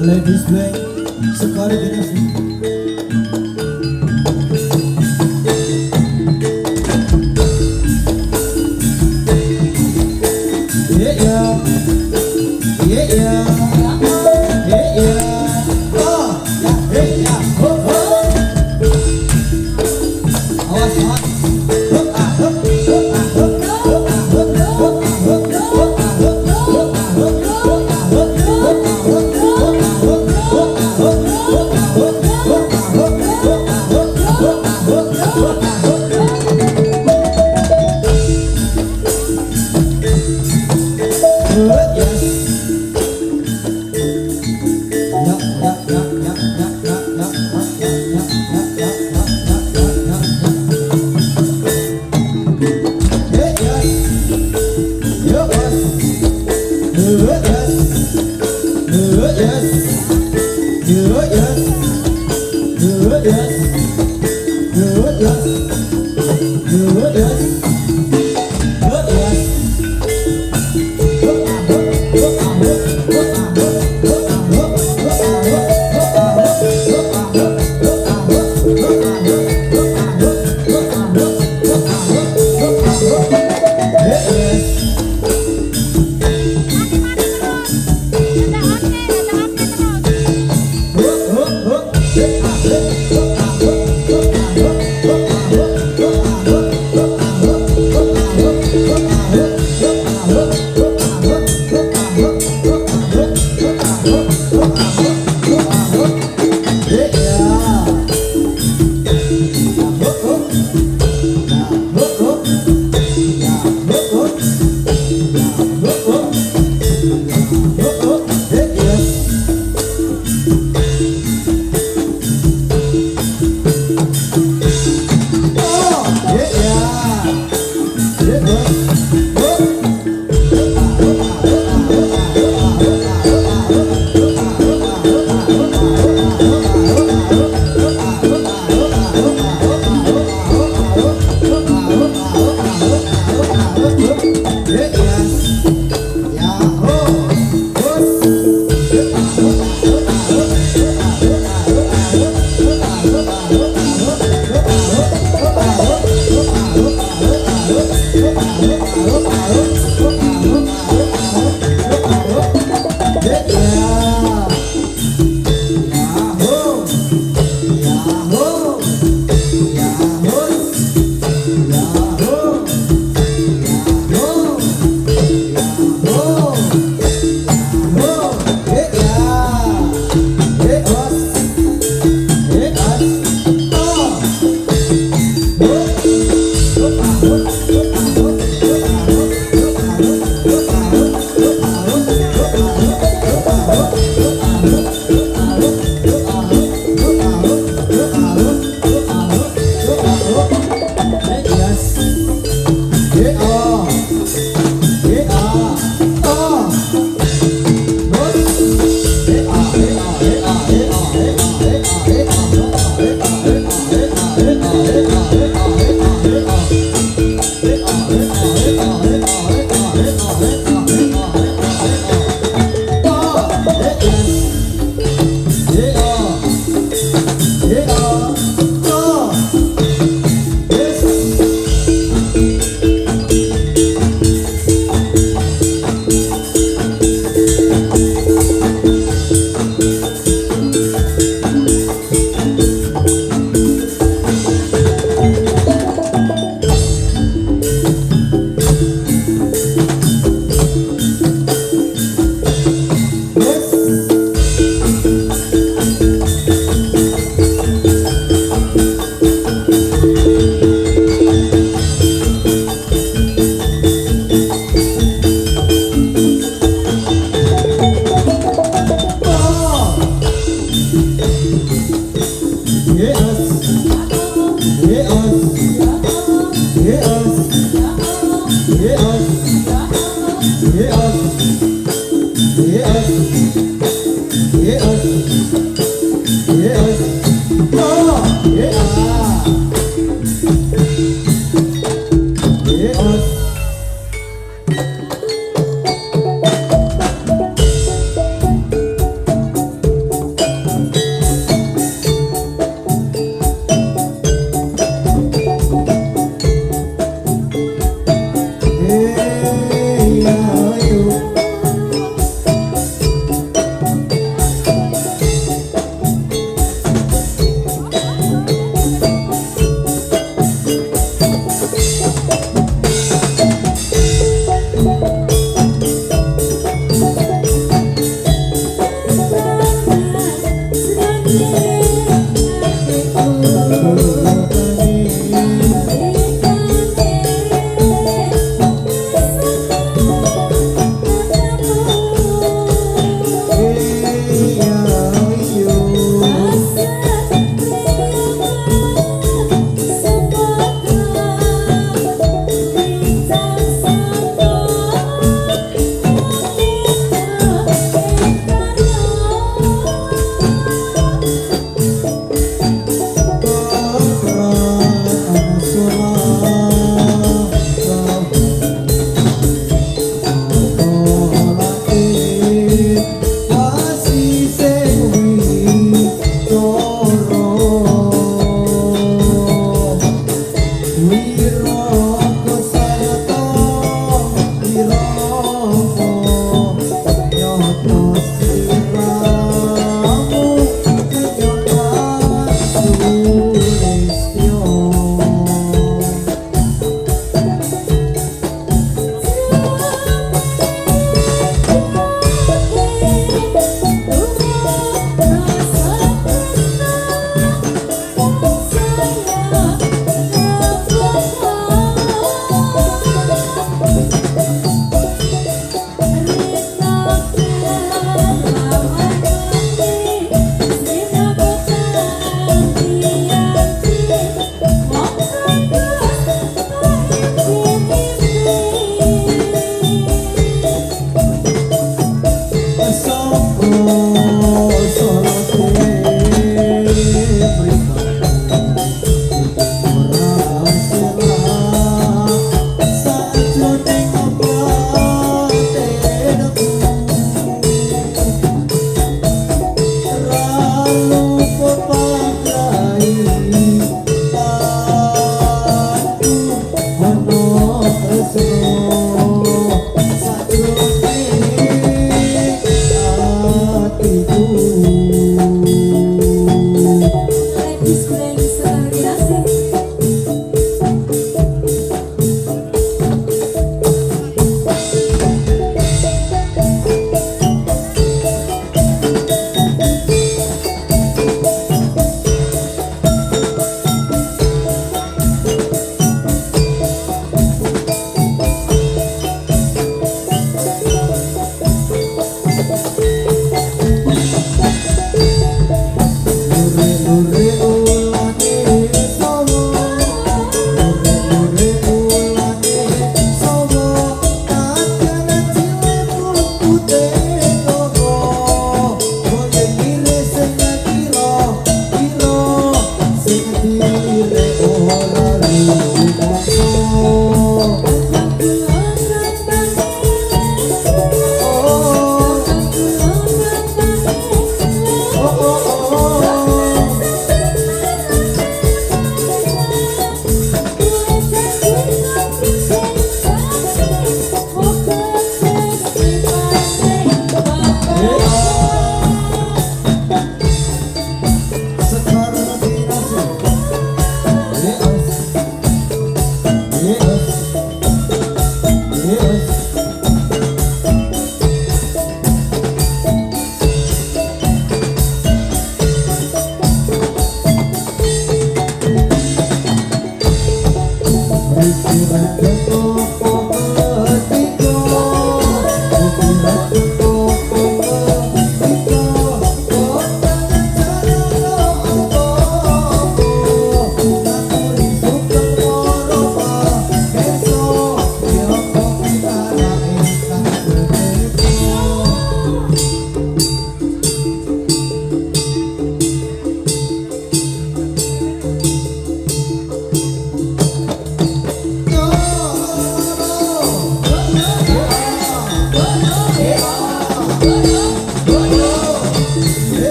Ladies Black sekali generasi. Yeah yeah, yeah yeah, yeah yeah. Oh ya, hey ya, ho ho. Awas awas.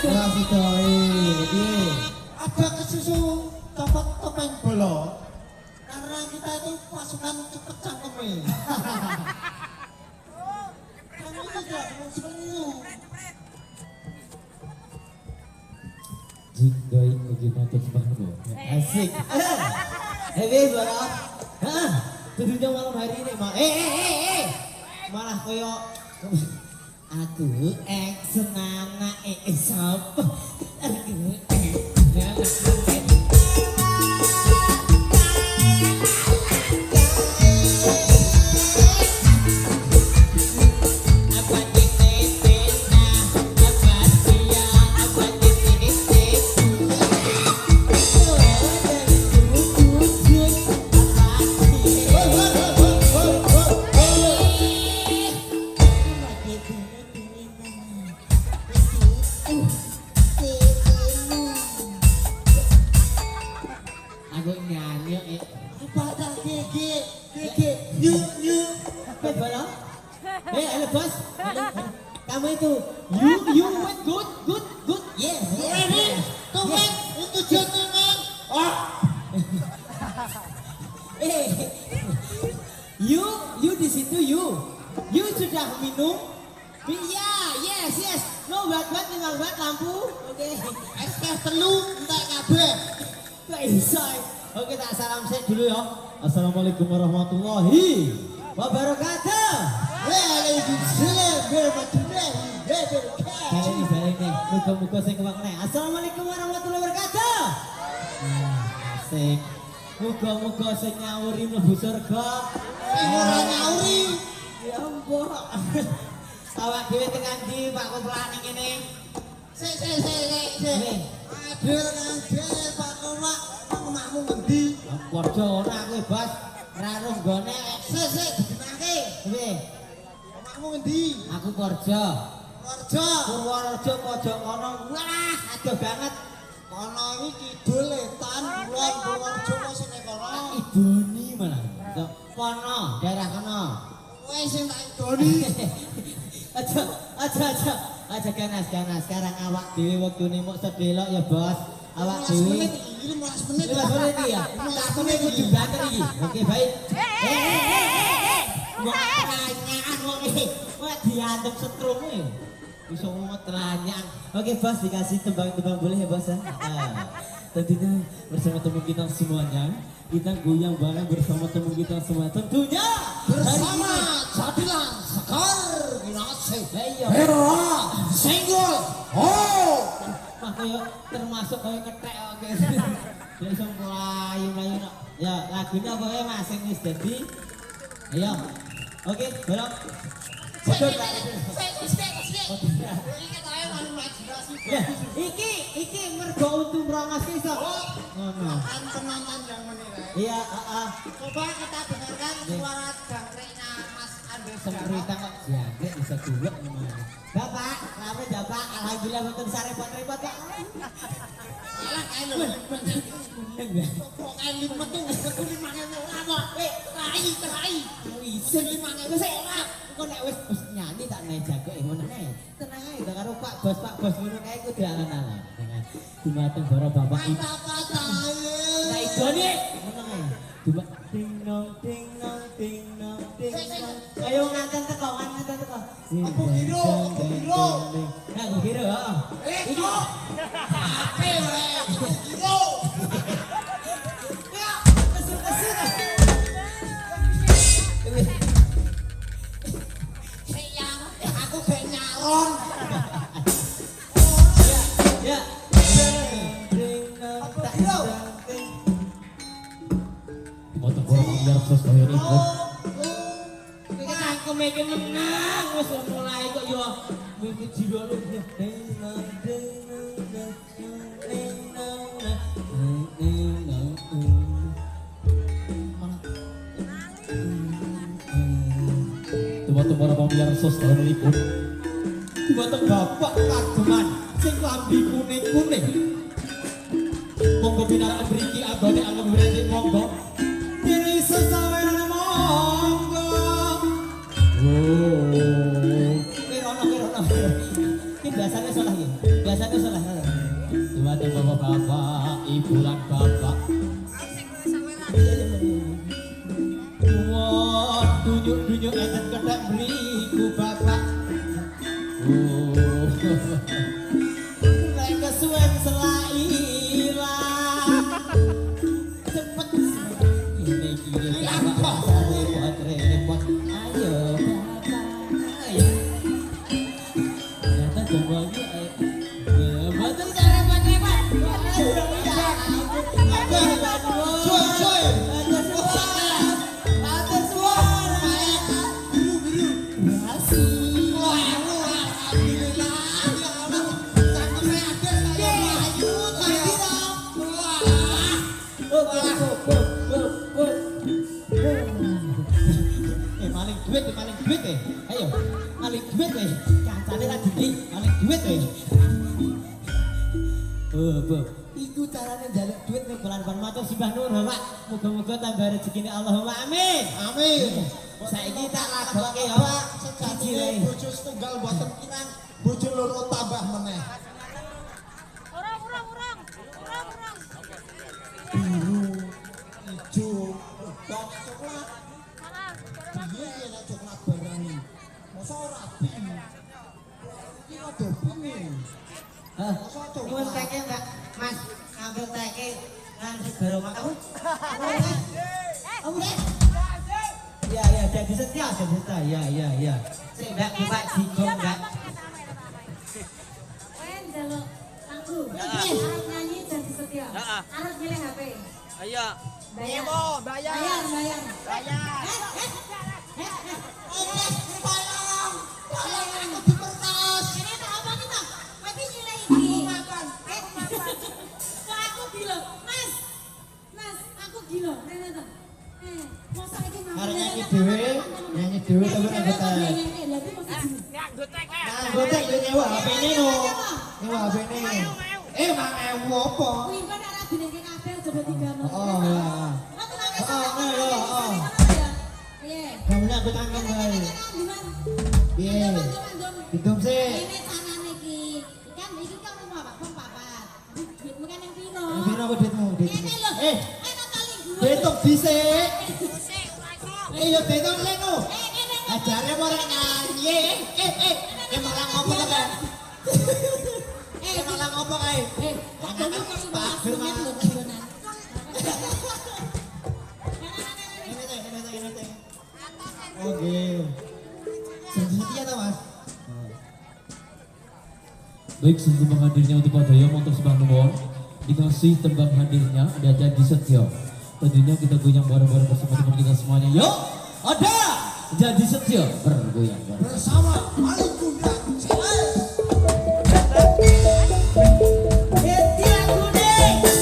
Masih doi. Ada kesusu topeng bolong. Karena kita itu pasukan cepet cangkeme. Kamu itu tidak seperti itu. Jinggai bagaimana tersebut? Asik. Wis ora. Hah? Tentunya malam hari ini mah. Malah koyo aku senana sapa. Aku nyanyi Apa tak gigi? Yuk. Bala. Halo bos. Kamu itu you went good. Yes. Ready? To win itu gentleman. You di situ you sudah minum? Iya, yes. No buat tinggal buat lampu. Oke. Es teh telu entek kabeh. Bisa. Oke, tak salam set dulu ya. Assalamualaikum warahmatullahi wabarakatuh. Waalaikumsalam warahmatullahi wabarakatuh. Balik nih. Muka-muka sing kewak nih. Assalamualaikum warahmatullahi wabarakatuh. Asik. Muka-muka sing nyawuri mlebu surga. Ora nyauri. Ya ampun. Awak dhewe tekan ndi Pak Kopla ning kene? Sik. Adil Pak Komak, omakmu ngendi? Warga ora kowe, Bos. Ora roh nggone. Sik dibenake. Piye? Omakmu ngendi? Aku Porjo. Warja. Purworejo pojok kono. Wah, adoh banget. Kono iki kidul etan kulon Purworejo sing ning kono. Iboni malah. Kono, daerah kono. Kowe sing tak idoni. Aja ganas. Sekarang awak dhewe wektune mok sedelok ya, Bos. Awak dhewe 15 menit. 15 menit ya. Tak menit kudu banter iki. Oke, baik. Mbok pertanyaan kok iki. Kok diantem setrum ya. Bisa ngomong teranyang. Oke, Bos, dikasih tembang-tembang boleh ya, Bos? Tentunya bersama teman kita semuanya, kita goyang bareng bersama teman kita semua. Tentunya Bersama Jadilan Sekar Ginase. Ayo. Hera Senggol. Mah koyo termasuk koyo ngetek oke. Langsung melayu-layu no. Ya, lagunya pokoknya masing wis dadi. Ayo. Oke, bolong. Betul, Pak. Ya, iki mergo untung rongas iso. Ngono. Penonton yang menilai. Iya, Coba kita dengarkan suara jangkriknya Mas Andes. Semprita kok jangkrik bisa dulek gimana. Bapak, lawe ya Pak, alhamdulillah mboten sarepot-repot kok. Alah kae lho. Kok kae limet tuh kudu 5.000 ora kok. Terai. Isin 5.000 sik ora. Kok nek wis nyanyi tak naik jago ngono ae. Tenang ae to karo Pak Bos ngono kae kudu alan-alan. Dumateng para bapak ibu. Kata-katae. Nah idone ngono ae. Cuma ding nong. Ayo nganten teko. Aku hero. Nah, aku hero. Iki. Ape wae. Hero. Ya, kesel. Aku kayak nyaron. Ya. Motor borong biar sos kaya ini pun. Iki cangkem iki menang wis mulai kok yo mimpi jiwa lu. Tuma-tuma orang biar sos kaya ini pun. Tuma-tuma bapak kageman sing klambi kuning-kuning. Monggo pinaraan beriki abadi anggap beriki monggo. Diri sesaweran monggo. Kirono. Ini biasanya salah ya. Biasanya salah. Buat bapak-bapak, ibu lan bapak. Wah, tunjuk-tunjuk enten kedak beliku bapak. Oh, lek kesuwen selailah. Cepet ini gini bapak repot. Ayo bapak, ayo. Ternyata coba aja. Betul cara repot. Cuy. Maling duit ayo maling duit kancane lagi nih maling duit iku carane njaluk duit ning bulan-bulan matur simbah nur Pak muga-muga tambah rezekine Allahumma amin Amin. saiki tak lagokke ya Pak, sejatine bojo setunggal mboten kirang, bojo loro tambah meneh. Urang. Biru, ijo, obat, coklat. Maaf, Piye ya nek coklat barani? Masa ora pink? Iki ada pink. hah Masa nyuwun coklat? teke Mbak Mas ngambil teke nang segoro makamu ya jadi setia ya sik Mbak buka jigong Mbak Wen jaluk lagu. Arep nyanyi janji setia. Arep milih HP. Ayo. Bayar. Bayar. Bayar. Tolong aku diperkos. Ini tak apa kita. Kowe iki nyilih iki. Kok aku gila. Mas, aku gila. Rene to. Masa iki mau arek nyanyi dhewe tapi ora betah Lha iki mesti gini. nah gotek yo nyewa HP-ne no nyewa HP-ne mang ewu apa Kuwi kok nek ora dinenge kabeh coba digambar. oh ya Piye? kamunya aku tangan bae piye hidup sih Ini carane iki. Kan iki kan rumah Pak Pom papat. Duitmu kan yang piro? yang piro aku duitmu Ini lho. eh Enak kali gue. dihitung dhisik yo dihitung leno ajare ora nyanyi malah ngopo to kan malah ngopo kae Kok dulu kok cuma instrumen lho kedonan. oke setia toh Mas baik sungguh menghadirnya untuk Pak Dayang untuk sebuah nomor dikasih tembang hadirnya ada janji setia tentunya kita goyang bareng-bareng bersama teman kita semuanya yuk ada janji setia bergoyang bareng Bersama Ali Gundang CS. Setia kuning ya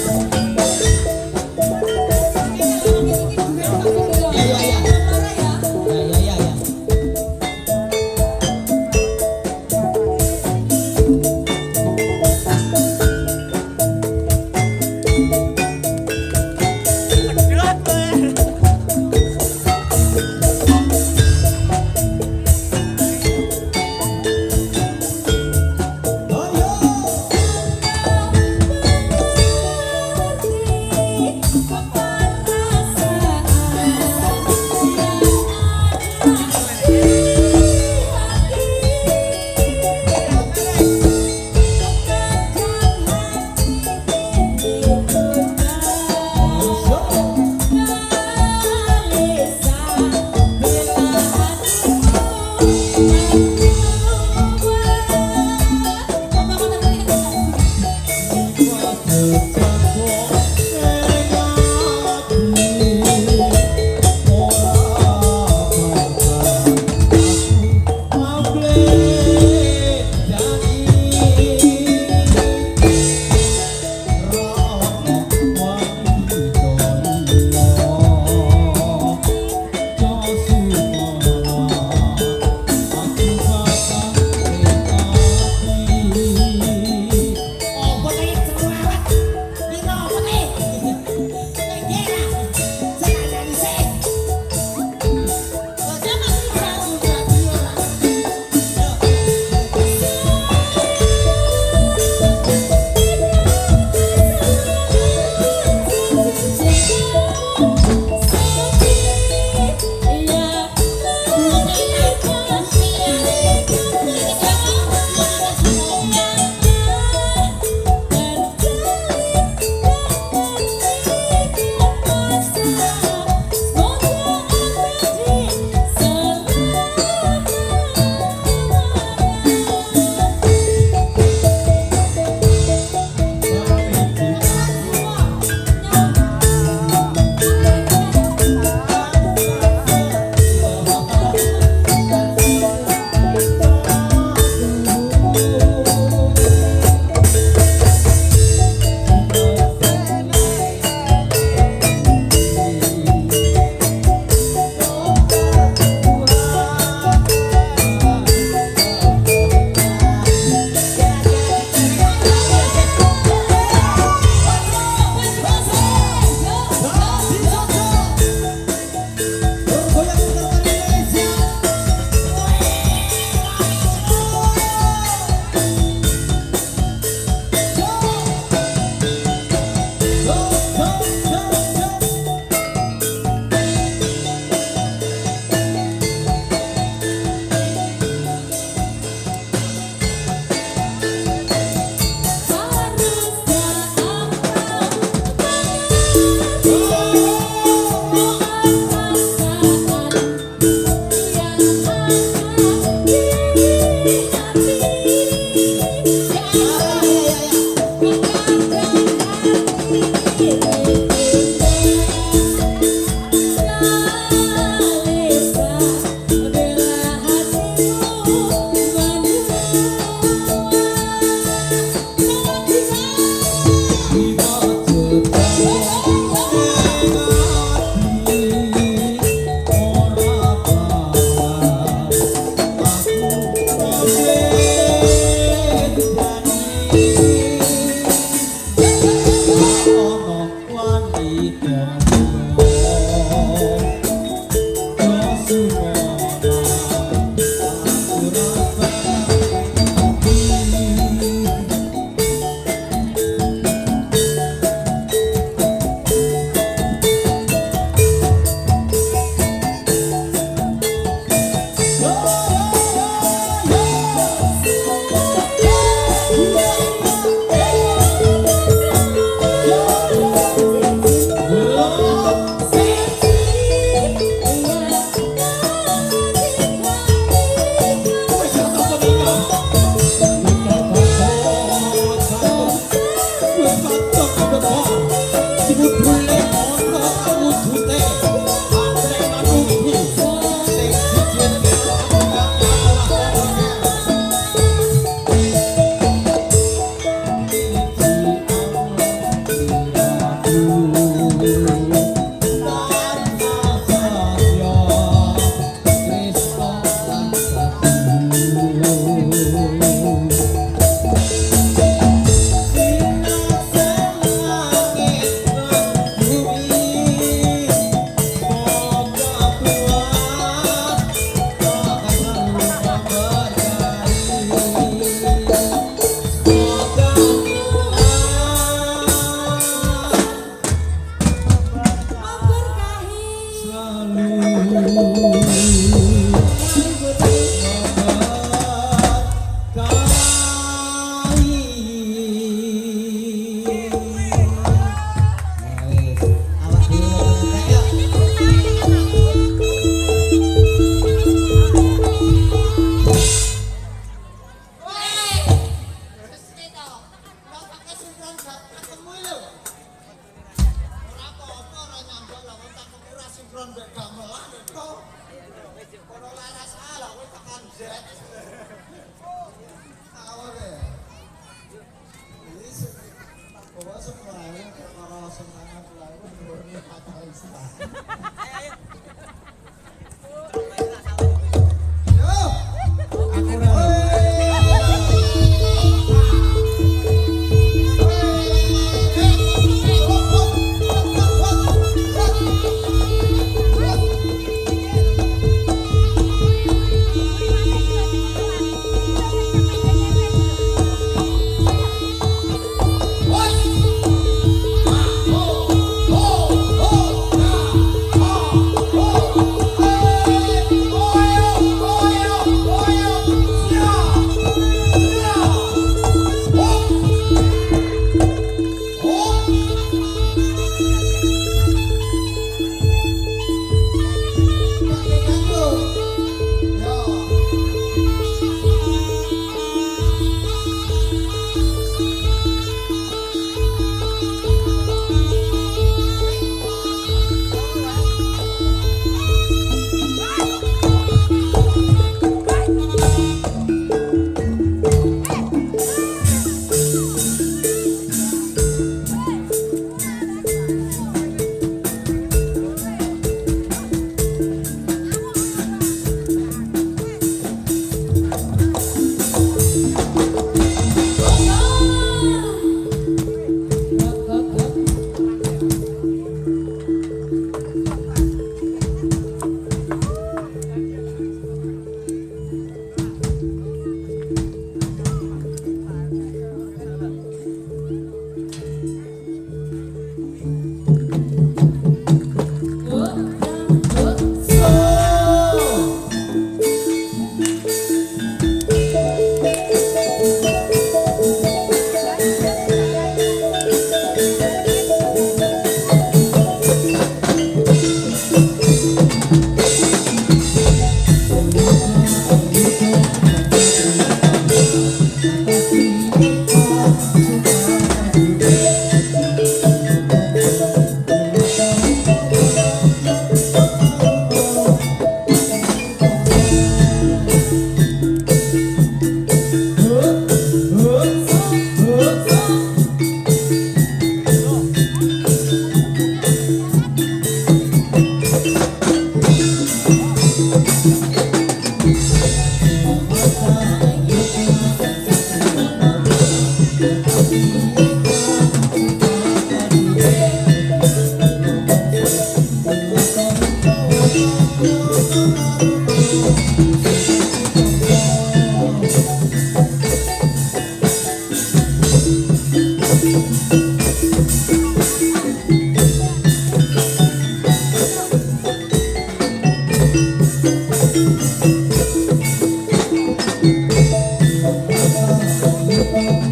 Thank you.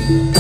Thank